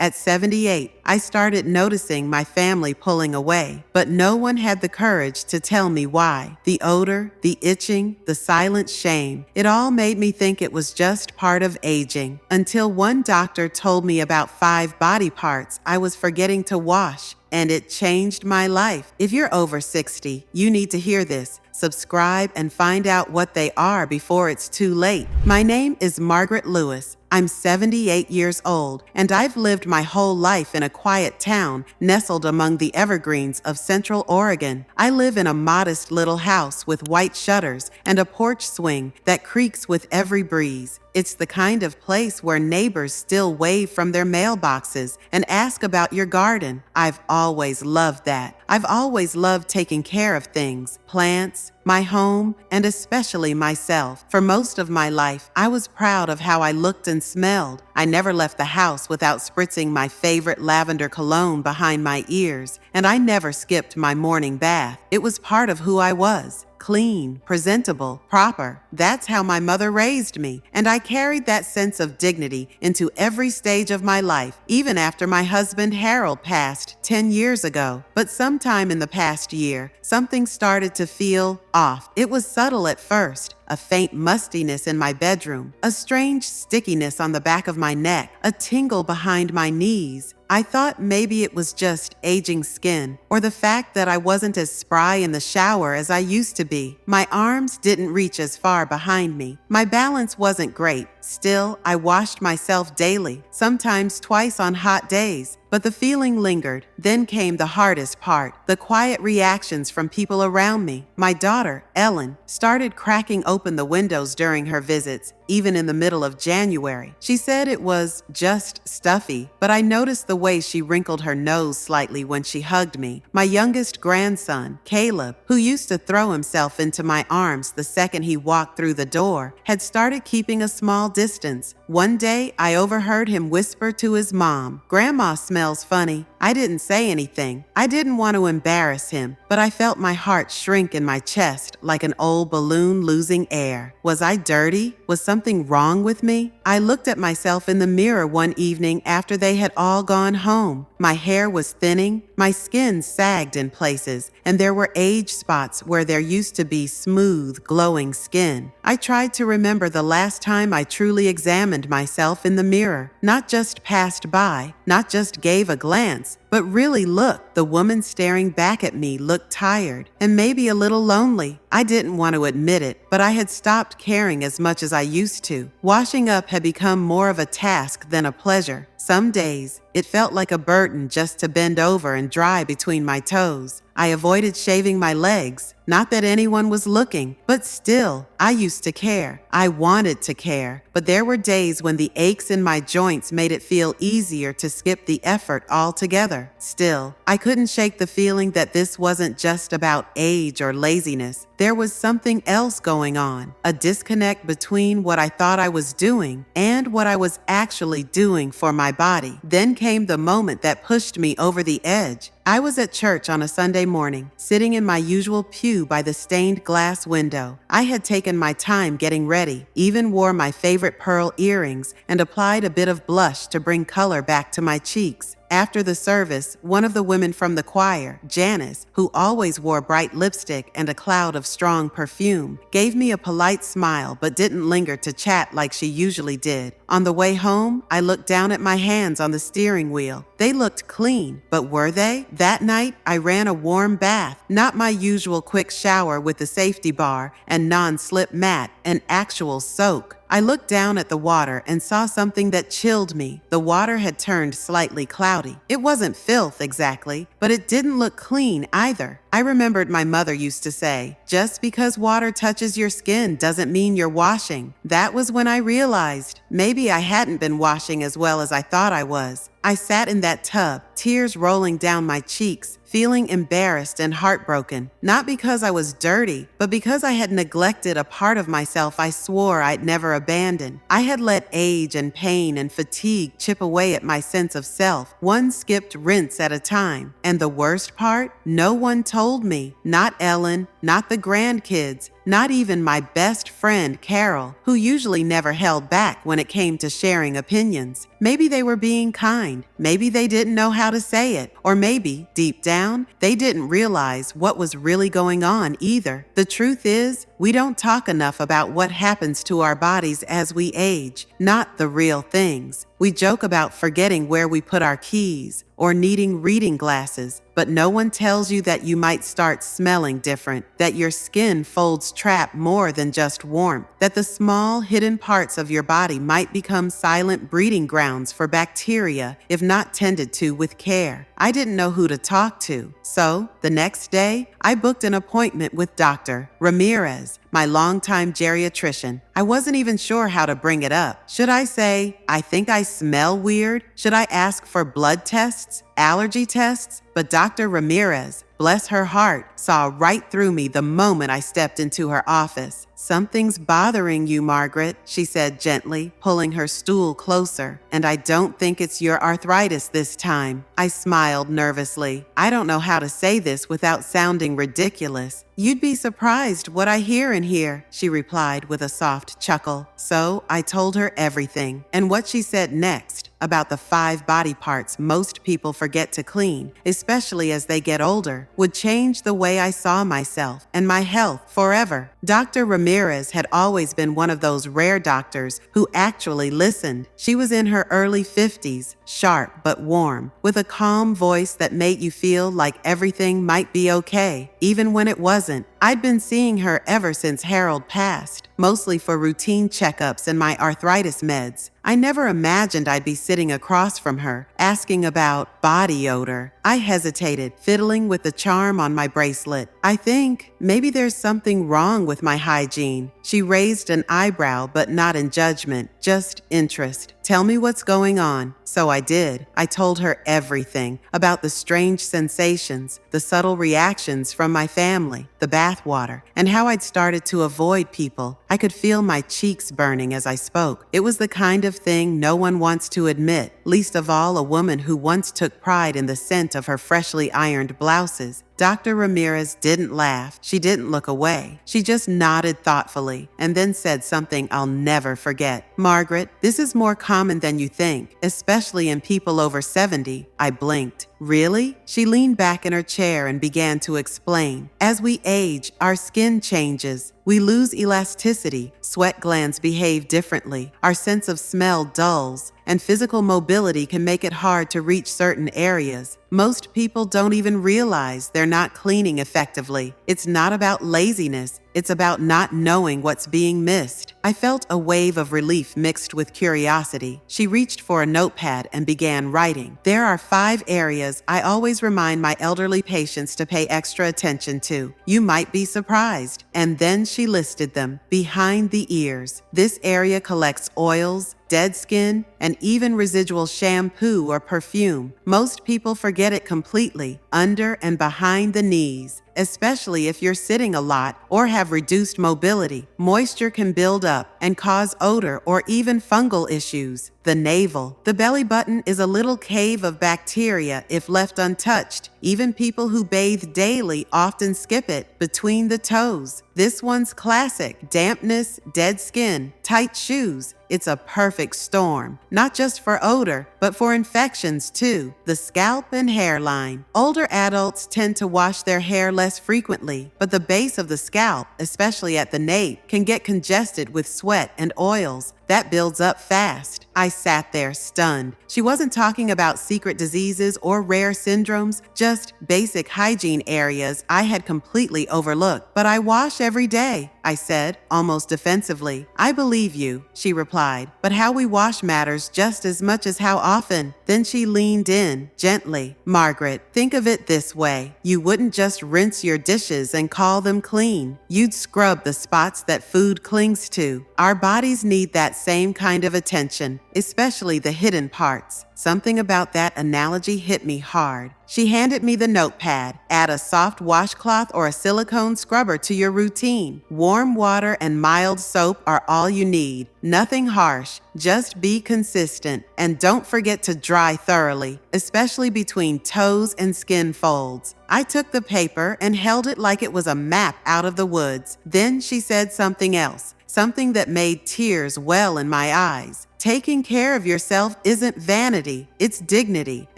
At 78, I started noticing my family pulling away, but no one had the courage to tell me why. The odor, the itching, the silent shame, it all made me think it was just part of aging, until one doctor told me about 5 body parts I was forgetting to wash. And it changed my life. If you're over 60, you need to hear this. Subscribe and find out what they are before it's too late. My name is Margaret Lewis. I'm 78 years old, and I've lived my whole life in a quiet town nestled among the evergreens of Central Oregon. I live in a modest little house with white shutters and a porch swing that creaks with every breeze. It's the kind of place where neighbors still wave from their mailboxes and ask about your garden. I've always loved that. I've always loved taking care of things, plants, my home, and especially myself. For most of my life, I was proud of how I looked and smelled. I never left the house without spritzing my favorite lavender cologne behind my ears, and I never skipped my morning bath. It was part of who I was. Clean, presentable, proper. That's how my mother raised me, and I carried that sense of dignity into every stage of my life, even after my husband Harold passed 10 years ago. But sometime in the past year, something started to feel off. It was subtle at first. A faint mustiness in my bedroom, a strange stickiness on the back of my neck, a tingle behind my knees. I thought maybe it was just aging skin, or the fact that I wasn't as spry in the shower as I used to be. My arms didn't reach as far behind me. My balance wasn't great. Still, I washed myself daily, sometimes twice on hot days. But the feeling lingered. Then came the hardest part, the quiet reactions from people around me. My daughter, Ellen, started cracking open the windows during her visits, even in the middle of January. She said it was just stuffy, but I noticed the way she wrinkled her nose slightly when she hugged me. My youngest grandson, Caleb, who used to throw himself into my arms the second he walked through the door, had started keeping a small distance. One day, I overheard him whisper to his mom, "Grandma smells funny." I didn't say anything. I didn't want to embarrass him, but I felt my heart shrink in my chest like an old balloon losing air. Was I dirty? Was something wrong with me? I looked at myself in the mirror one evening after they had all gone home. My hair was thinning, my skin sagged in places, and there were age spots where there used to be smooth, glowing skin. I tried to remember the last time I truly examined myself in the mirror, not just passed by, not just gave a glance, but really looked. The woman staring back at me looked tired and maybe a little lonely. I didn't want to admit it, but I had stopped caring as much as I used to. Washing up had become more of a task than a pleasure. Some days, it felt like a burden just to bend over and dry between my toes. I avoided shaving my legs. Not that anyone was looking, but still, I used to care. I wanted to care. But there were days when the aches in my joints made it feel easier to skip the effort altogether. Still, I couldn't shake the feeling that this wasn't just about age or laziness. There was something else going on, a disconnect between what I thought I was doing and what I was actually doing for my body. Then came the moment that pushed me over the edge. I was at church on a Sunday morning, sitting in my usual pew by the stained glass window. I had taken my time getting ready, even wore my favorite pearl earrings, and applied a bit of blush to bring color back to my cheeks. After the service, one of the women from the choir, Janice, who always wore bright lipstick and a cloud of strong perfume, gave me a polite smile but didn't linger to chat like she usually did. On the way home, I looked down at my hands on the steering wheel. They looked clean, but were they? That night, I ran a warm bath, not my usual quick shower with the safety bar and non-slip mat, an actual soak. I looked down at the water and saw something that chilled me. The water had turned slightly cloudy. It wasn't filth exactly, but it didn't look clean either. I remembered my mother used to say, just because water touches your skin doesn't mean you're washing. That was when I realized maybe I hadn't been washing as well as I thought I was. I sat in that tub, tears rolling down my cheeks, feeling embarrassed and heartbroken, not because I was dirty, but because I had neglected a part of myself I swore I'd never abandon. I had let age and pain and fatigue chip away at my sense of self, one skipped rinse at a time. And the worst part? No one told me, not Ellen, not the grandkids, not even my best friend Carol, who usually never held back when it came to sharing opinions. Maybe they were being kind, maybe they didn't know how to say it, or maybe, deep down, they didn't realize what was really going on either. The truth is, we don't talk enough about what happens to our bodies as we age, not the real things. We joke about forgetting where we put our keys or needing reading glasses, but no one tells you that you might start smelling different, that your skin folds trap more than just warmth, that the small hidden parts of your body might become silent breeding grounds for bacteria if not tended to with care. I didn't know who to talk to, so the next day, I booked an appointment with Dr. Ramirez, my longtime geriatrician. I wasn't even sure how to bring it up. Should I say, I think I smell weird? Should I ask for blood tests, allergy tests? But Dr. Ramirez, bless her heart, saw right through me the moment I stepped into her office. "Something's bothering you, Margaret," she said gently, pulling her stool closer. "And I don't think it's your arthritis this time." I smiled nervously. I don't know how to say this without sounding ridiculous. "You'd be surprised what I hear in here," she replied with a soft chuckle. So I told her everything. And what she said next, about the 5 body parts most people forget to clean, especially as they get older, would change the way I saw myself and my health forever. Dr. Ramirez had always been one of those rare doctors who actually listened. She was in her early 50s, sharp but warm, with a calm voice that made you feel like everything might be okay, even when it wasn't. I'd been seeing her ever since Harold passed, mostly for routine checkups and my arthritis meds. I never imagined I'd be sitting across from her, asking about body odor. I hesitated, fiddling with the charm on my bracelet. "I think maybe there's something wrong with my hygiene." She raised an eyebrow, but not in judgment, just interest. "Tell me what's going on." So I did. I told her everything about the strange sensations, the subtle reactions from my family, the bath water, and how I'd started to avoid people. I could feel my cheeks burning as I spoke. It was the kind of thing no one wants to admit, least of all a woman who once took pride in the scent of her freshly ironed blouses. Dr. Ramirez didn't laugh. She didn't look away. She just nodded thoughtfully and then said something I'll never forget. "Margaret, this is more common than you think, especially in people over 70. I blinked. "Really?" She leaned back in her chair and began to explain. "As we age, our skin changes. We lose elasticity, sweat glands behave differently, our sense of smell dulls, and physical mobility can make it hard to reach certain areas. Most people don't even realize they're not cleaning effectively. It's not about laziness. It's about not knowing what's being missed." I felt a wave of relief mixed with curiosity. She reached for a notepad and began writing. "There are 5 areas I always remind my elderly patients to pay extra attention to. You might be surprised." And then she listed them. "Behind the ears. This area collects oils, dead skin, and even residual shampoo or perfume. Most people forget it completely. Under and behind the knees, especially if you're sitting a lot or have reduced mobility. Moisture can build up and cause odor or even fungal issues. The navel. The belly button is a little cave of bacteria if left untouched. Even people who bathe daily often skip it. Between the toes. This one's classic. Dampness, dead skin, tight shoes. It's a perfect storm, not just for odor, but for infections too. The scalp and hairline. Older adults tend to wash their hair less frequently, but the base of the scalp, especially at the nape, can get congested with sweat and oils. That builds up fast." I sat there stunned. She wasn't talking about secret diseases or rare syndromes, just basic hygiene areas I had completely overlooked. "But I wash every day," I said, almost defensively. "I believe you," she replied, "but how we wash matters just as much as how often." Then she leaned in, gently. "Margaret, think of it this way. You wouldn't just rinse your dishes and call them clean. You'd scrub the spots that food clings to. Our bodies need that same kind of attention, especially the hidden parts. Something about that analogy hit me hard. She handed me the notepad. Add a soft washcloth or a silicone scrubber to your routine. Warm water and mild soap are all you need. Nothing harsh, just be consistent. And don't forget to dry thoroughly, especially between toes and skin folds. I took the paper and held it like it was a map out of the woods. Then she said something else, something that made tears well in my eyes. Taking care of yourself isn't vanity, it's dignity,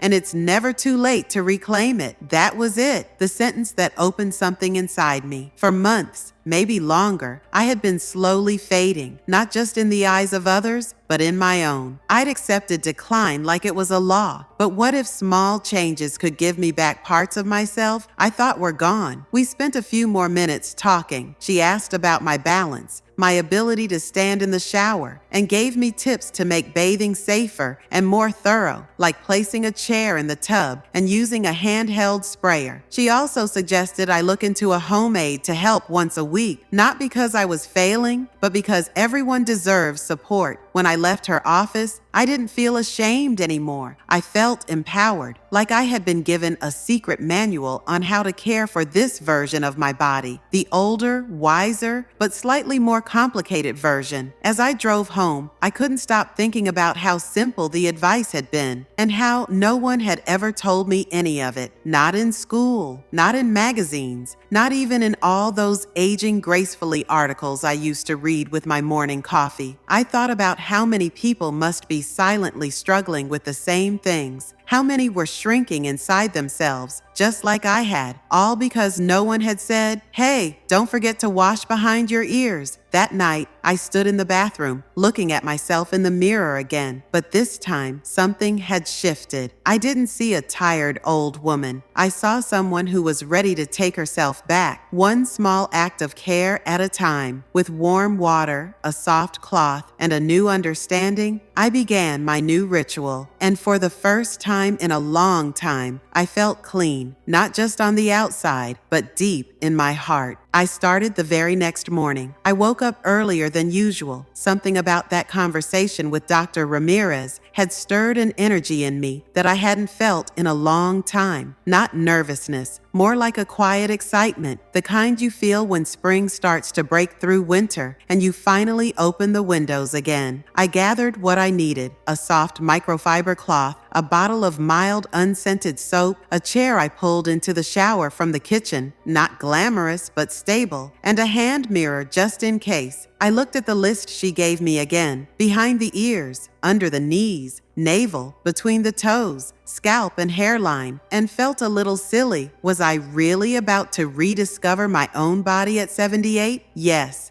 and it's never too late to reclaim it. That was it, the sentence that opened something inside me. For months, maybe longer, I had been slowly fading, not just in the eyes of others, but in my own. I'd accepted decline like it was a law. But what if small changes could give me back parts of myself I thought were gone? We spent a few more minutes talking. She asked about my balance, my ability to stand in the shower, and gave me tips to make bathing safer and more thorough, like placing a chair in the tub and using a handheld sprayer. She also suggested I look into a home aide to help once a week, not because I was failing, but because everyone deserves support. When I left her office, I didn't feel ashamed anymore. I felt empowered, like I had been given a secret manual on how to care for this version of my body, the older, wiser, but slightly more complicated version. As I drove home, I couldn't stop thinking about how simple the advice had been and how no one had ever told me any of it. Not in school, not in magazines, not even in all those aging gracefully articles I used to read with my morning coffee. I thought about how many people must be silently struggling with the same things. How many were shrinking inside themselves, just like I had, all because no one had said, "Hey, don't forget to wash behind your ears." That night, I stood in the bathroom, looking at myself in the mirror again. But this time, something had shifted. I didn't see a tired old woman. I saw someone who was ready to take herself back, one small act of care at a time. With warm water, a soft cloth, and a new understanding, I began my new ritual. And for the first time in a long time, I felt clean, not just on the outside, but deep in my heart. I started the very next morning. I woke up earlier than usual. Something about that conversation with Dr. Ramirez had stirred an energy in me that I hadn't felt in a long time. Not nervousness, more like a quiet excitement, the kind you feel when spring starts to break through winter and you finally open the windows again. I gathered what I needed: a soft microfiber cloth, a bottle of mild unscented soap, a chair I pulled into the shower from the kitchen, not glamorous but stable, and a hand mirror just in case. I looked at the list she gave me again: behind the ears, under the knees, navel, between the toes, scalp and hairline, and felt a little silly. Was I really about to rediscover my own body at 78? Yes,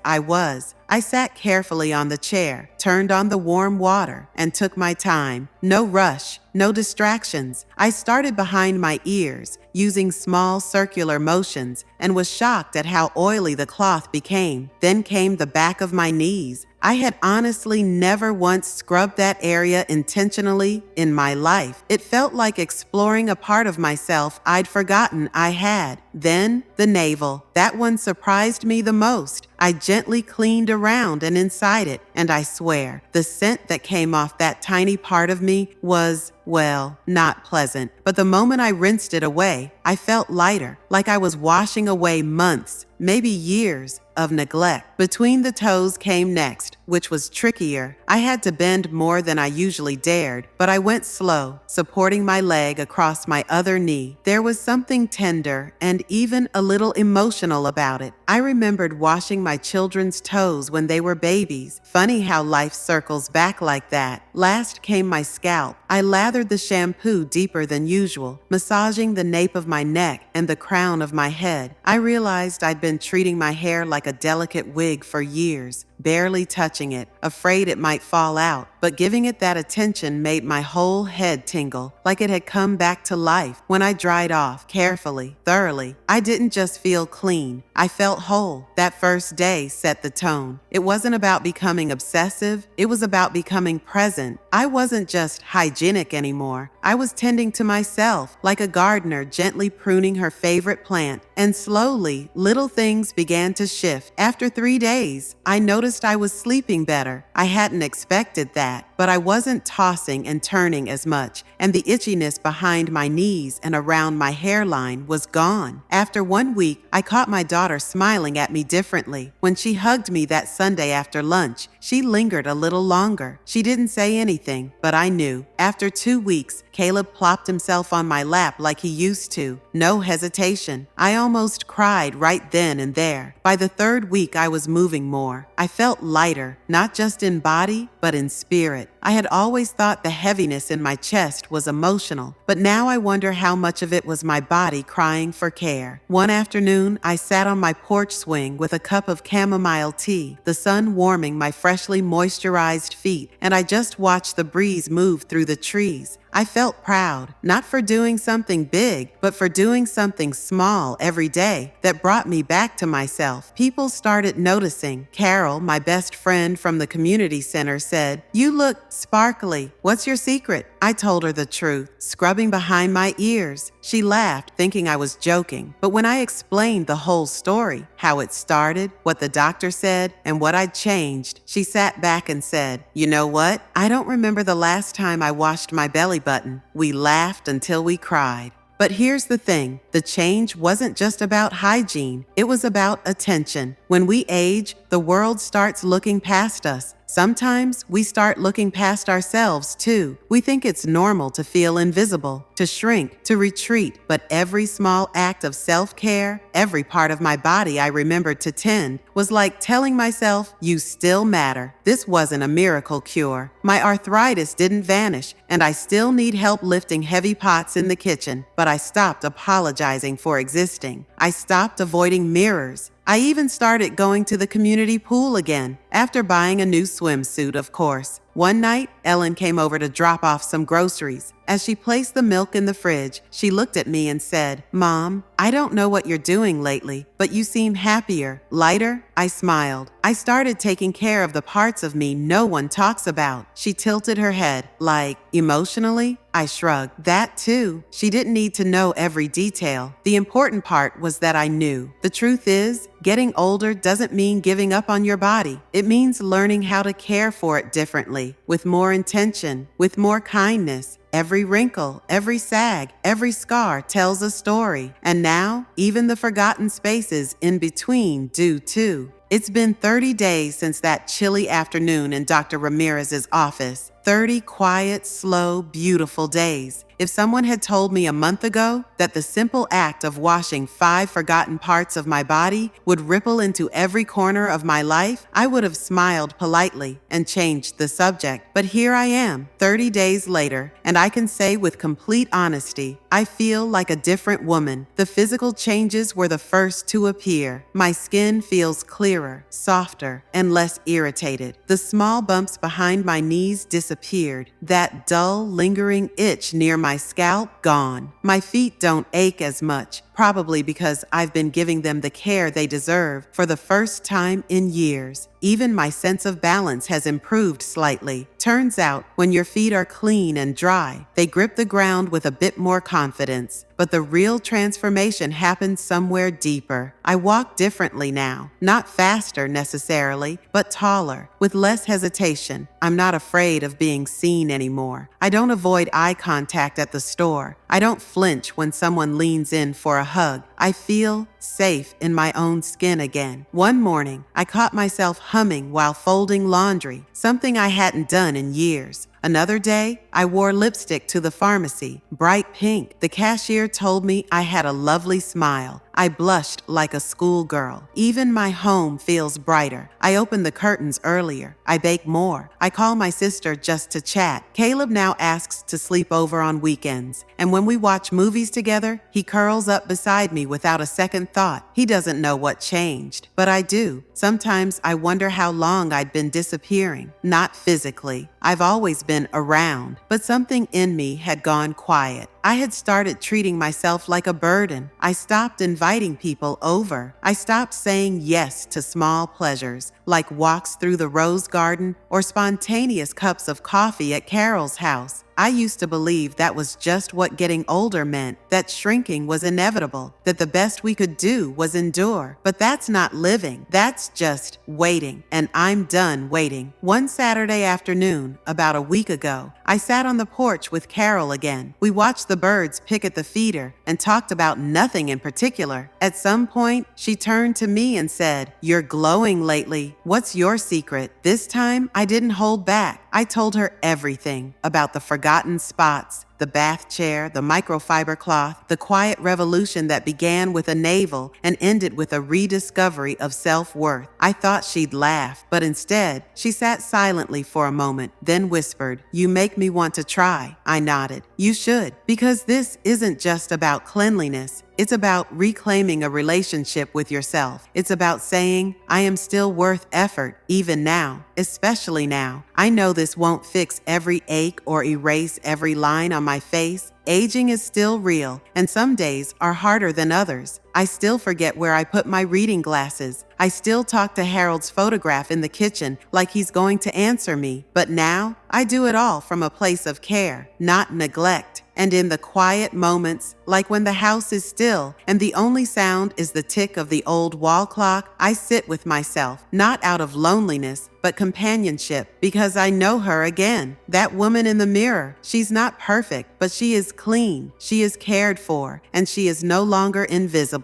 I was. I sat carefully on the chair, turned on the warm water, and took my time. No rush, no distractions. I started behind my ears, using small circular motions, and was shocked at how oily the cloth became. Then came the back of my knees. I had honestly never once scrubbed that area intentionally in my life. It felt like exploring a part of myself I'd forgotten I had. Then the navel. That one surprised me the most. I gently cleaned around and inside it, and I swear, the scent that came off that tiny part of me was, well, not pleasant. But the moment I rinsed it away, I felt lighter, like I was washing away months, maybe years, of neglect. Between the toes came next, which was trickier. I had to bend more than I usually dared, but I went slow, supporting my leg across my other knee. There was something tender and even a little emotional about it. I remembered washing my children's toes when they were babies. Funny how life circles back like that. Last came my scalp. I lathered the shampoo deeper than usual, massaging the nape of my neck and the crown of my head. I realized I'd been treating my hair like a delicate wig for years, barely touching it, afraid it might fall out. But giving it that attention made my whole head tingle, like it had come back to life. When I dried off, carefully, thoroughly, I didn't just feel clean, I felt whole. That first day set the tone. It wasn't about becoming obsessive, it was about becoming present. I wasn't just hygienic anymore. I was tending to myself, like a gardener gently pruning her favorite plant. And slowly, little things began to shift. After 3 days, I noticed noticed I was sleeping better. I hadn't expected that, but I wasn't tossing and turning as much, and the itchiness behind my knees and around my hairline was gone. After 1 week, I caught my daughter smiling at me differently. When she hugged me that Sunday after lunch, she lingered a little longer. She didn't say anything, but I knew. After 2 weeks, Caleb plopped himself on my lap like he used to. No hesitation. I almost cried right then and there. By the 3rd week, I was moving more. I felt lighter, not just in body, but in spirit. I had always thought the heaviness in my chest was emotional, but now I wonder how much of it was my body crying for care. One afternoon, I sat on my porch swing with a cup of chamomile tea, the sun warming my freshly moisturized feet, and I just watched the breeze move through the trees. I felt proud, not for doing something big, but for doing something small every day that brought me back to myself. People started noticing. Carol, my best friend from the community center, said, "You look sparkly. What's your secret?" I told her the truth, scrubbing behind my ears. She laughed, thinking I was joking. But when I explained the whole story, how it started, what the doctor said, and what I'd changed, she sat back and said, "You know what? I don't remember the last time I washed my belly button." We laughed until we cried. But here's the thing, the change wasn't just about hygiene, it was about attention. When we age, the world starts looking past us. Sometimes we start looking past ourselves too. We think it's normal to feel invisible, to shrink, to retreat, but every small act of self-care, every part of my body I remembered to tend, was like telling myself, "You still matter." This wasn't a miracle cure. My arthritis didn't vanish, and I still need help lifting heavy pots in the kitchen, but I stopped apologizing for existing. I stopped avoiding mirrors. I even started going to the community pool again, after buying a new swimsuit, of course. One night, Ellen came over to drop off some groceries. As she placed the milk in the fridge, she looked at me and said, "Mom, I don't know what you're doing lately, but you seem happier, lighter." I smiled. I started taking care of the parts of me no one talks about. She tilted her head, like, "Emotionally?" I shrugged. That too. She didn't need to know every detail. The important part was that I knew. The truth is, getting older doesn't mean giving up on your body. It means learning how to care for it differently, with more intention, with more kindness. Every wrinkle, every sag, every scar tells a story. And now, even the forgotten spaces in between do too. It's been 30 days since that chilly afternoon in Dr. Ramirez's office. 30 quiet, slow, beautiful days. If someone had told me a month ago that the simple act of washing 5 forgotten parts of my body would ripple into every corner of my life, I would have smiled politely and changed the subject. But here I am, 30 days later, and I can say with complete honesty, I feel like a different woman. The physical changes were the first to appear. My skin feels clearer, softer, and less irritated. The small bumps behind my knees disappeared. That dull, lingering itch near my scalp, gone. My feet don't ache as much, probably because I've been giving them the care they deserve for the first time in years. Even my sense of balance has improved slightly. Turns out, when your feet are clean and dry, they grip the ground with a bit more confidence. But the real transformation happens somewhere deeper. I walk differently now. Not faster necessarily, but taller, with less hesitation. I'm not afraid of being seen anymore. I don't avoid eye contact at the store. I don't flinch when someone leans in for a hug. I feel safe in my own skin again. One morning, I caught myself humming while folding laundry, something I hadn't done in years. Another day, I wore lipstick to the pharmacy, bright pink. The cashier told me I had a lovely smile. I blushed like a schoolgirl. Even my home feels brighter. I open the curtains earlier. I bake more. I call my sister just to chat. Caleb now asks to sleep over on weekends. And when we watch movies together, he curls up beside me without a second thought. He doesn't know what changed, but I do. Sometimes I wonder how long I'd been disappearing. Not physically. I've always been around, but something in me had gone quiet. I had started treating myself like a burden. I stopped inviting people over. I stopped saying yes to small pleasures, like walks through the rose garden or spontaneous cups of coffee at Carol's house. I used to believe that was just what getting older meant, that shrinking was inevitable, that the best we could do was endure. But that's not living. That's just waiting. And I'm done waiting. One Saturday afternoon, about a week ago, I sat on the porch with Carol again. We watched the birds pick at the feeder and talked about nothing in particular. At some point, she turned to me and said, "You're glowing lately. What's your secret?" This time, I didn't hold back. I told her everything about the forgotten spots, the bath chair, the microfiber cloth, the quiet revolution that began with a navel and ended with a rediscovery of self-worth. I thought she'd laugh, but instead, she sat silently for a moment, then whispered, "You make me want to try." I nodded. "You should, because this isn't just about cleanliness. It's about reclaiming a relationship with yourself. It's about saying, I am still worth effort, even now, especially now. I know this won't fix every ache or erase every line on my face. Aging is still real, and some days are harder than others. I still forget where I put my reading glasses. I still talk to Harold's photograph in the kitchen like he's going to answer me. But now, I do it all from a place of care, not neglect. And in the quiet moments, like when the house is still and the only sound is the tick of the old wall clock, I sit with myself, not out of loneliness, but companionship, because I know her again. That woman in the mirror, she's not perfect, but she is clean, she is cared for, and she is no longer invisible.